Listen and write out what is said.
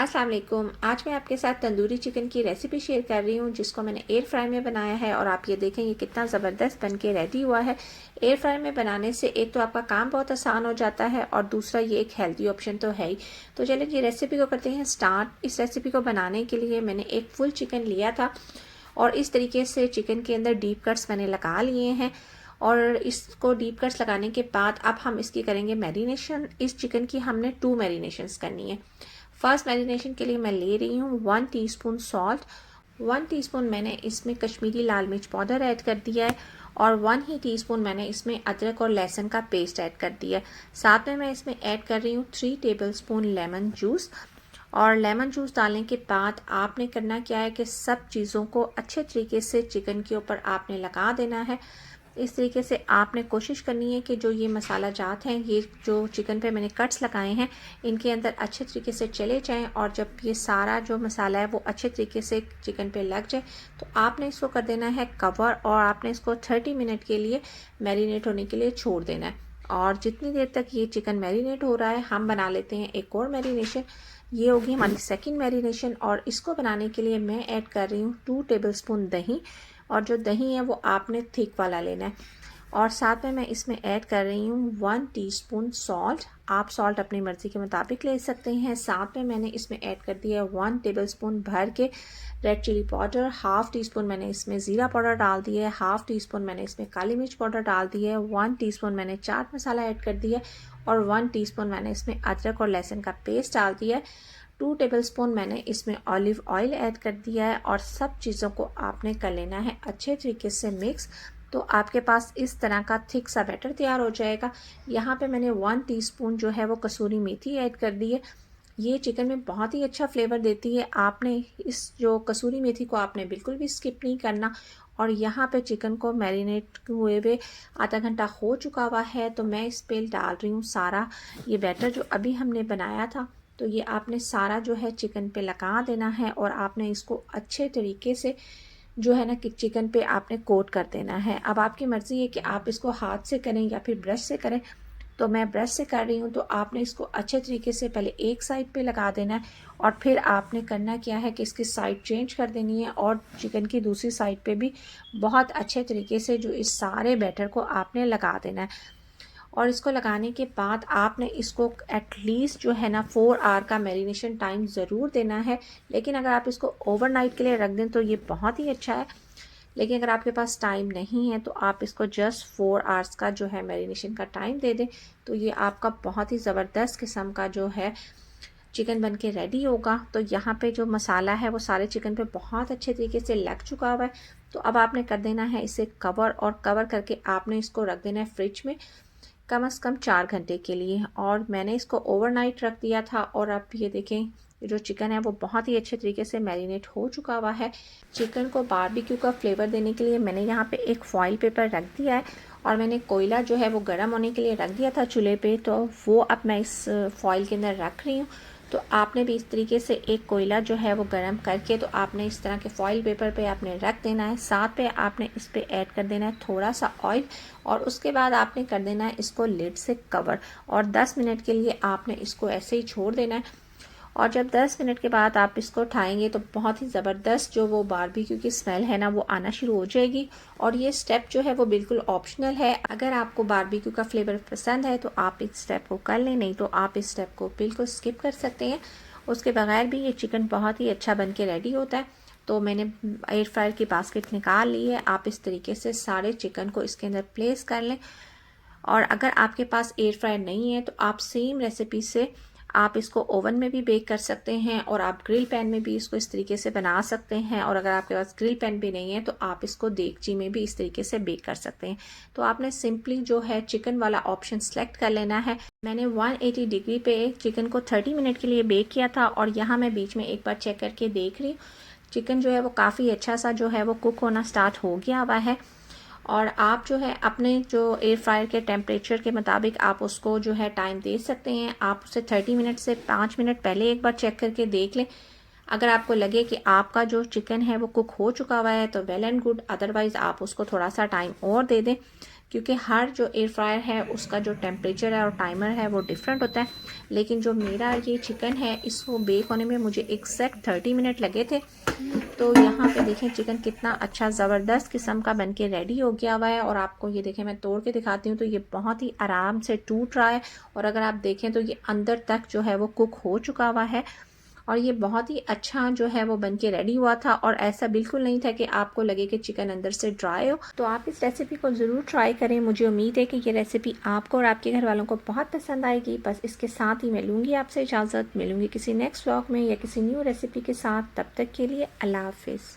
अस्सलाम वालेकुम। आज मैं आपके साथ तंदूरी चिकन की रेसिपी शेयर कर रही हूँ जिसको मैंने एयर फ्राई में बनाया है और आप ये देखें ये कितना ज़बरदस्त बन के रेडी हुआ है। एयर फ्राई में बनाने से एक तो आपका काम बहुत आसान हो जाता है और दूसरा ये एक हेल्दी ऑप्शन तो है ही। तो चलिए ये रेसिपी को करते हैं स्टार्ट। इस रेसिपी को बनाने के लिए मैंने एक फुल चिकन लिया था और इस तरीके से चिकन के अंदर डीप कट्स मैंने लगा लिए हैं और इसको डीप कट्स लगाने के बाद अब हम इसकी करेंगे मैरिनेशन। इस चिकन की हमने 2 मैरिनेशंस करनी है। फर्स्ट मैरिनेशन के लिए मैं ले रही हूँ 1 टीस्पून सॉल्ट, 1 टीस्पून मैंने इसमें कश्मीरी लाल मिर्च पाउडर ऐड कर दिया है और 1 ही टीस्पून मैंने इसमें अदरक और लहसुन का पेस्ट ऐड कर दिया है। साथ में मैं इसमें ऐड कर रही हूँ 3 टेबलस्पून लेमन जूस। और लेमन जूस डालने के बाद आपने करना क्या है कि सब चीज़ों को अच्छे तरीके से चिकन के ऊपर आपने लगा देना है। इस तरीके से आपने कोशिश करनी है कि जो ये मसाला जात हैं, ये जो चिकन पे मैंने कट्स लगाए हैं, इनके अंदर अच्छे तरीके से चले जाएं और जब ये सारा जो मसाला है वो अच्छे तरीके से चिकन पे लग जाए तो आपने इसको कर देना है कवर और आपने इसको 30 मिनट के लिए मैरिनेट होने के लिए छोड़ देना है। और जितनी देर तक ये चिकन मैरिनेट हो रहा है हम बना लेते हैं एक और मैरिनेशन। ये होगी हमारी सेकंड मैरिनेशन और इसको बनाने के लिए मैं ऐड कर रही हूँ 2 टेबलस्पून दही और जो दही है वो आपने थिक वाला लेना है। और साथ में मैं इसमें ऐड कर रही हूँ 1 टीस्पून सॉल्ट। आप सॉल्ट अपनी मर्ज़ी के मुताबिक ले सकते हैं। साथ में मैंने इसमें ऐड कर दिया है 1 टेबलस्पून भर के red chilli powder, half teaspoon मैंने इसमें ज़ीरा पाउडर डाल दिया है, हाफ़ टी स्पून मैंने इसमें काली मिर्च पाउडर डाल दिया है, 1 टीस्पून मैंने चाट मसाला ऐड कर दिया है और 1 टीस्पून मैंने इसमें अदरक और लहसुन का पेस्ट डाल दिया है। 2 टेबलस्पून मैंने इसमें ऑलिव ऑयल ऐड कर दिया है और सब चीज़ों को आपने कर लेना है अच्छे तरीके से मिक्स। तो आपके पास इस तरह का थिक सा बैटर तैयार हो जाएगा। यहाँ पे मैंने 1 टीस्पून जो है वो कसूरी मेथी ऐड कर दी है। ये चिकन में बहुत ही अच्छा फ्लेवर देती है। आपने इस जो कसूरी मेथी को आपने बिल्कुल भी स्किप नहीं करना। और यहाँ पे चिकन को मैरिनेट हुए हुए आधा घंटा हो चुका हुआ है तो मैं इस पे डाल रही हूँ सारा ये बैटर जो अभी हमने बनाया था। तो ये आपने सारा जो है चिकन पे लगा देना है और आपने इसको अच्छे तरीके से जो है ना कि चिकन पे आपने कोट कर देना है। अब आपकी मर्ज़ी है कि आप इसको हाथ से करें या फिर ब्रश से करें। तो मैं ब्रश से कर रही हूँ तो आपने इसको अच्छे तरीके से पहले एक साइड पे लगा देना है और फिर आपने करना क्या है कि इसकी साइड चेंज कर देनी है और चिकन की दूसरी साइड पे भी बहुत अच्छे तरीके से जो इस सारे बैटर को आपने लगा देना है। और इसको लगाने के बाद आपने इसको एटलीस्ट जो है ना 4 आवर का मैरिनेशन टाइम ज़रूर देना है। लेकिन अगर आप इसको ओवरनाइट के लिए रख दें तो ये बहुत ही अच्छा है। लेकिन अगर आपके पास टाइम नहीं है तो आप इसको जस्ट 4 आवर्स का जो है मैरिनेशन का टाइम दे दें तो ये आपका बहुत ही ज़बरदस्त किस्म का जो है चिकन बन के रेडी होगा। तो यहाँ पे जो मसाला है वो सारे चिकन पे बहुत अच्छे तरीके से लग चुका हुआ है। तो अब आपने कर देना है इसे कवर और कवर करके आपने इसको रख देना है फ्रिज में कम से कम 4 घंटे के लिए। और मैंने इसको ओवरनाइट रख दिया था और अब ये देखें जो चिकन है वो बहुत ही अच्छे तरीके से मैरिनेट हो चुका हुआ है। चिकन को बारबेक्यू का फ्लेवर देने के लिए मैंने यहाँ पे एक फॉइल पेपर रख दिया है और मैंने कोयला जो है वो गर्म होने के लिए रख दिया था चूल्हे पे। तो वो अब मैं इस फॉइल के अंदर रख रही हूँ। तो आपने भी इस तरीके से एक कोयला जो है वो गर्म करके तो आपने इस तरह के फॉइल पेपर पे आपने रख देना है। साथ पे आपने इस पे ऐड कर देना है थोड़ा सा ऑयल और उसके बाद आपने कर देना है इसको लिड से कवर और 10 मिनट के लिए आपने इसको ऐसे ही छोड़ देना है। और जब 10 मिनट के बाद आप इसको उठाएंगे तो बहुत ही ज़बरदस्त जो वो बारबेक्यू की स्मेल है ना वो आना शुरू हो जाएगी। और ये स्टेप जो है वो बिल्कुल ऑप्शनल है। अगर आपको बारबेक्यू का फ्लेवर पसंद है तो आप इस स्टेप को कर लें, नहीं तो आप इस स्टेप को बिल्कुल स्किप कर सकते हैं। उसके बगैर भी ये चिकन बहुत ही अच्छा बन के रेडी होता है। तो मैंने एयर फ्रायर की बास्केट निकाल ली है। आप इस तरीके से सारे चिकन को इसके अंदर प्लेस कर लें। और अगर आपके पास एयर फ्रायर नहीं है तो आप सेम रेसिपी से आप इसको ओवन में भी बेक कर सकते हैं और आप ग्रिल पैन में भी इसको इस तरीके से बना सकते हैं। और अगर आपके पास ग्रिल पैन भी नहीं है तो आप इसको देगची में भी इस तरीके से बेक कर सकते हैं। तो आपने सिंपली जो है चिकन वाला ऑप्शन सेलेक्ट कर लेना है। मैंने 180 डिग्री पे चिकन को 30 मिनट के लिए बेक किया था और यहाँ मैं बीच में एक बार चेक करके देख रही हूँ चिकन जो है वो काफ़ी अच्छा सा जो है वो कुक होना स्टार्ट हो गया हुआ है। और आप जो है अपने जो एयर फ्रायर के टेम्परेचर के मुताबिक आप उसको जो है टाइम दे सकते हैं। आप उसे 30 मिनट से 5 मिनट पहले एक बार चेक करके देख लें। अगर आपको लगे कि आपका जो चिकन है वो कुक हो चुका हुआ है तो वेल एंड गुड, अदरवाइज़ आप उसको थोड़ा सा टाइम और दे दें क्योंकि हर जो एयर फ्रायर है उसका जो टेम्परेचर है और टाइमर है वो डिफरेंट होता है। लेकिन जो मेरा ये चिकन है इसको बेक होने में मुझे एग्जैक्ट 30 मिनट लगे थे। तो यहाँ पे देखें चिकन कितना अच्छा ज़बरदस्त किस्म का बनके रेडी हो गया हुआ है। और आपको ये देखें मैं तोड़ के दिखाती हूँ तो ये बहुत ही आराम से टूट रहा है। और अगर आप देखें तो ये अंदर तक जो है वो कुक हो चुका हुआ है और ये बहुत ही अच्छा जो है वो बनके रेडी हुआ था। और ऐसा बिल्कुल नहीं था कि आपको लगे कि चिकन अंदर से ड्राई हो। तो आप इस रेसिपी को ज़रूर ट्राई करें। मुझे उम्मीद है कि ये रेसिपी आपको और आपके घर वालों को बहुत पसंद आएगी। बस इसके साथ ही मैं लूँगी आपसे इजाज़त, मिलूँगी किसी नेक्स्ट व्लॉग में या किसी न्यू रेसिपी के साथ। तब तक के लिए अल्लाह हाफिज़।